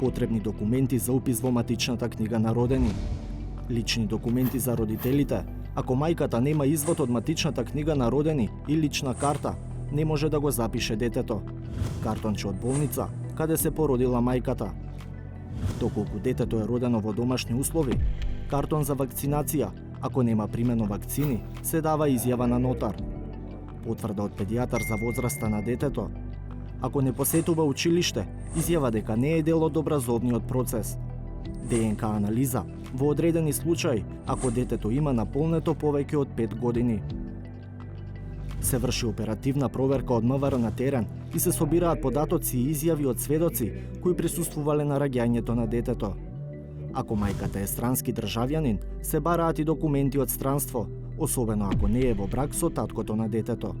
потребни документи за упис во матичната книга на родени, лични документи за родителите. Ако мајката нема извод од матичната книга на родени и лична карта, не може да го запише детето. Картонче од болница, каде се породила мајката. Доколку детето е родено во домашни услови, картон за вакцинација. Ако нема примено вакцини, се дава изјава на нотар. Потврда од педијатар за возраста на детето. Ако не посетува училиште, изјава дека не е дел од образовниот процес. ДНК анализа во одредени случаи, ако детето има наполнето повеќе од 5 години. Се врши оперативна проверка од МВР на терен и се собираат податоци и изјави од сведоци кои присуствувале на раѓањето на детето. Ако мајката е странски државјанин, се бараат и документи од странство, особено ако не е во брак со таткото на детето.